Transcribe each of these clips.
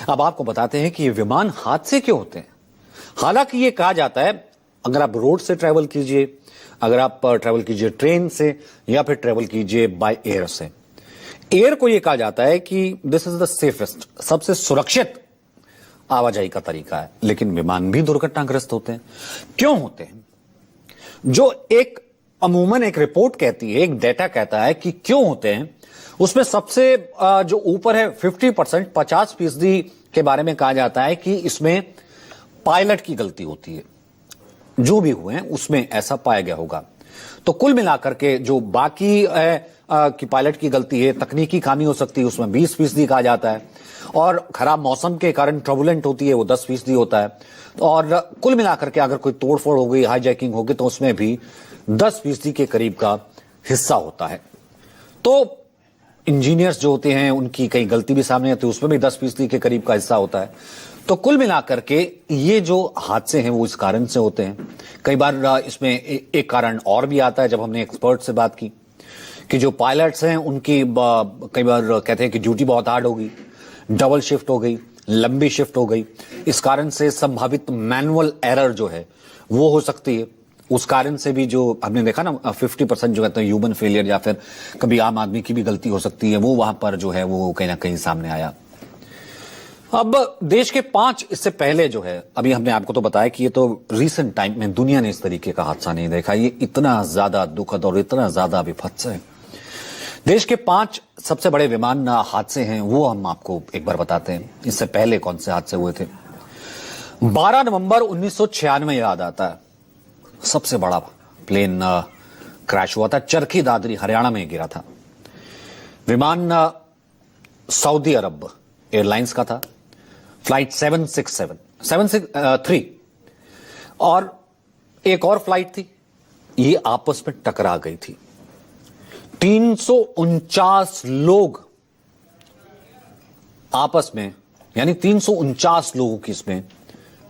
अब आपको बताते हैं कि ये विमान हादसे क्यों होते हैं। हालांकि ये कहा जाता है अगर आप रोड से ट्रेवल कीजिए, अगर आप ट्रेवल कीजिए ट्रेन से या फिर ट्रेवल कीजिए बाय एयर से, एयर को ये कहा जाता है कि दिस इज द सेफेस्ट, सबसे सुरक्षित आवाजाही का तरीका है। लेकिन विमान भी दुर्घटनाग्रस्त होते हैं। क्यों होते हैं? जो एक अमूमन एक रिपोर्ट कहती है, एक डेटा कहता है कि क्यों होते हैं, उसमें सबसे जो ऊपर है 50%, 50% के बारे में कहा जाता है कि इसमें पायलट की गलती होती है। जो भी हुए हैं उसमें ऐसा पाया गया होगा। तो कुल मिलाकर के जो बाकी है कि पायलट की गलती है, तकनीकी खामी हो सकती है, उसमें 20% कहा जाता है। और खराब मौसम के कारण ट्रबुलेंट होती है, वो 10% होता है। और कुल मिलाकर के अगर कोई तोड़फोड़ हो गई, हाईजैकिंग हो गई, तो उसमें भी 10% के करीब का हिस्सा होता है। तो इंजीनियर्स जो होते हैं उनकी कई गलती भी सामने आती है, उसमें भी 10% के करीब का हिस्सा होता है। तो कुल मिलाकर के ये जो हादसे हैं वो इस कारण से होते हैं। कई बार इसमें एक कारण और भी आता है। जब हमने एक्सपर्ट से बात की कि जो पायलट्स हैं उनकी कई बार कहते हैं कि ड्यूटी बहुत हार्ड हो गई, डबल शिफ्ट हो गई, लंबी शिफ्ट हो गई, इस कारण से संभावित मैनुअल एरर जो है वो हो सकती है। उस कारण से भी जो हमने देखा ना 50% जो कहते हैं ह्यूमन फेलियर या फिर कभी आम आदमी की भी गलती हो सकती है, वो वहां पर जो है वो कहीं ना कहीं सामने आया। अब देश के 5 इससे पहले जो है, अभी हमने आपको तो बताया कि ये तो रीसेंट टाइम में दुनिया ने इस तरीके का हादसा नहीं देखा। ये इतना ज्यादा दुखद और इतना ज्यादा विभत्स है। देश के 5 सबसे बड़े विमान हादसे हैं वो हम आपको एक बार बताते हैं। इससे पहले कौन से हादसे हुए थे। 12 नवंबर 1996 याद आता है, सबसे बड़ा प्लेन क्रैश हुआ था। चरखी दादरी हरियाणा में गिरा था। विमान सऊदी अरब एयरलाइंस का था, फ्लाइट 763 और एक और फ्लाइट थी, ये आपस में टकरा गई थी। 349 लोग आपस में, यानी 349 लोगों की इसमें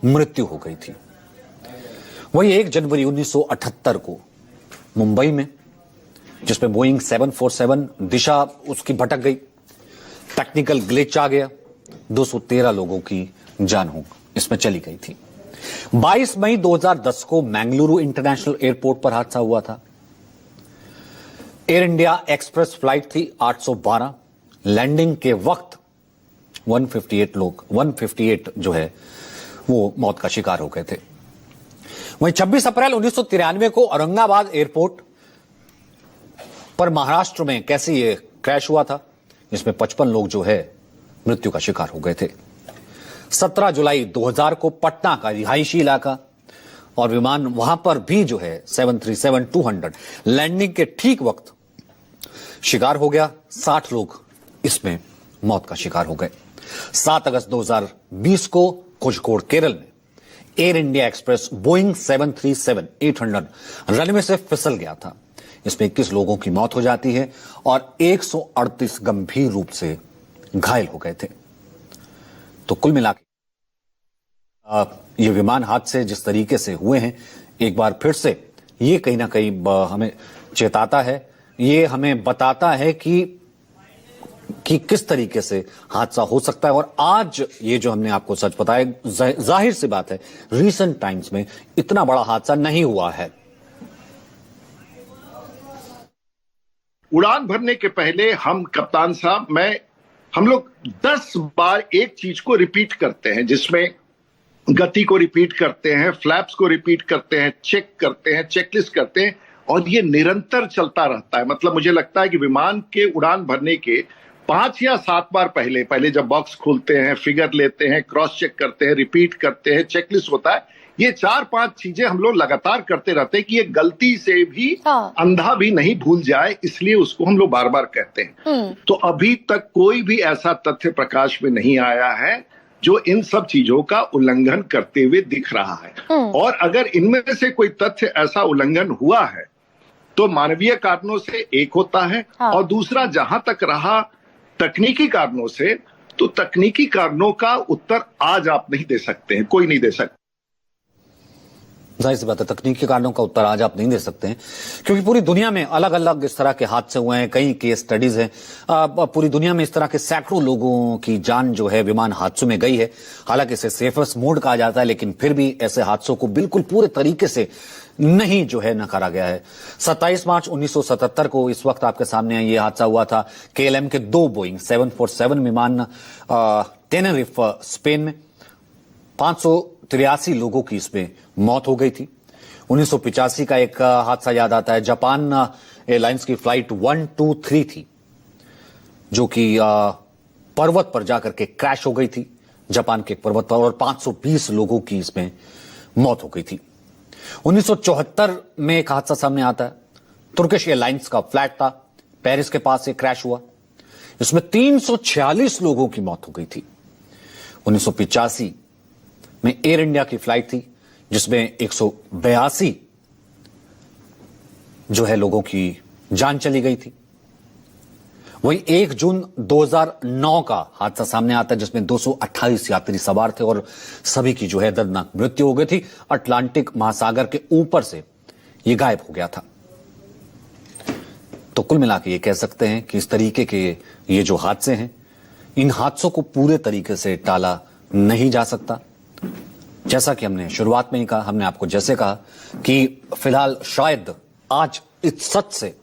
मृत्यु हो गई थी। वही 1 जनवरी 1978 को मुंबई में, जिसमें बोइंग 747 दिशा उसकी भटक गई, टेक्निकल ग्लिच आ गया, 213 लोगों की जान हो इसमें चली गई थी। 22 मई 2010 को मंगलुरु इंटरनेशनल एयरपोर्ट पर हादसा हुआ था। एयर इंडिया एक्सप्रेस फ्लाइट थी 812। लैंडिंग के वक्त 158 जो है वो मौत का शिकार हो गए थे। वहीं 26 अप्रैल 1993 को औरंगाबाद एयरपोर्ट पर महाराष्ट्र में कैसे ये क्रैश हुआ था, इसमें 55 लोग जो है मृत्यु का शिकार हो गए थे। 17 जुलाई 2000 को पटना का रिहायशी इलाका और विमान वहां पर भी जो है 737-200 लैंडिंग के ठीक वक्त शिकार हो गया। 60 लोग इसमें मौत का शिकार हो गए। 7 अगस्त 2020 को कोझिकोड केरल में air India express Boeing 737-800 runway से फिसल गया था। इसमें 21 लोगों की मौत हो जाती है और 138 गंभीर रूप से घायल हो गए थे। तो कुल मिलाकर ये विमान हादसे जिस तरीके से हुए हैं, एक बार फिर से ये कहीं ना कहीं हमें चेताता है, ये हमें बताता है कि किस तरीके से हादसा हो सकता है। और आज ये जो हमने आपको सच बताया, जाहिर सी बात है रीसेंट टाइम्स में इतना बड़ा हादसा नहीं हुआ है। उड़ान भरने के पहले हम कप्तान साहब हम लोग 10 बार एक चीज को रिपीट करते हैं, जिसमें गति को रिपीट करते हैं, फ्लैप्स को रिपीट करते हैं, चेक करते हैं, चेकलिस्ट करते हैं, और ये निरंतर चलता रहता है। मतलब मुझे लगता है कि विमान के उड़ान भरने के 5 या 7 बार पहले जब बॉक्स खोलते हैं, फिगर लेते हैं, क्रॉस चेक करते हैं, रिपीट करते हैं, चेकलिस्ट होता है, ये 4-5 चीजें हम लोग लगातार करते रहते हैं कि ये गलती से भी अंधा भी नहीं भूल जाए, इसलिए उसको हम लोग बार बार कहते हैं। तो अभी तक कोई भी ऐसा तथ्य प्रकाश में नहीं आया है जो इन सब चीजों का उल्लंघन करते हुए दिख रहा है। और अगर इनमें से कोई तथ्य ऐसा उल्लंघन हुआ है तो मानवीय कारणों से एक होता है, और दूसरा जहां तक रहा तकनीकी कारणों से, तो तकनीकी कारणों का उत्तर आज आप नहीं दे सकते हैं, कोई नहीं दे सकता। जाहिर सी बात है, तकनीकी कारणों का उत्तर आज आप नहीं दे सकते हैं, क्योंकि पूरी दुनिया में अलग अलग इस तरह के हादसे हुए हैं, कई केस स्टडीज हैं। पूरी दुनिया में इस तरह के सैकड़ों लोगों की जान जो है विमान हादसों में गई है। हालांकि इसे सेफेस्ट मोड कहा जाता है, लेकिन फिर भी ऐसे हादसों को बिल्कुल पूरे तरीके से नहीं जो है नकारा गया है। 27 मार्च 1977 को इस वक्त आपके सामने ये हादसा हुआ था। KLM के 2 बोइंग 747 विमान टेनेरिफ स्पेन में 583 लोगों की इसमें मौत हो गई थी। 1985 का एक हादसा याद आता है। जापान एयरलाइंस की फ्लाइट 123 थी, जो कि पर्वत पर जाकर के क्रैश हो गई थी, जापान के एक पर्वत पर, और 520 लोगों की इसमें मौत हो गई थी। 1974 में एक हादसा सामने आता है। तुर्किश एयरलाइंस का फ्लाइट था, पेरिस के पास एक क्रैश हुआ, इसमें 346 लोगों की मौत हो गई थी। 1985 में एयर इंडिया की फ्लाइट थी, जिसमें 182 जो है लोगों की जान चली गई थी। वही 1 जून 2009 का हादसा सामने आता है, जिसमें 228 यात्री सवार थे और सभी की जो है दर्दनाक मृत्यु हो गई थी। अटलांटिक महासागर के ऊपर से ये गायब हो गया था। तो कुल मिलाकर ये कह सकते हैं कि इस तरीके के ये जो हादसे हैं, इन हादसों को पूरे तरीके से टाला नहीं जा सकता। जैसा कि हमने शुरुआत में ही कहा, हमने आपको जैसे कहा कि फिलहाल शायद आज इस सच से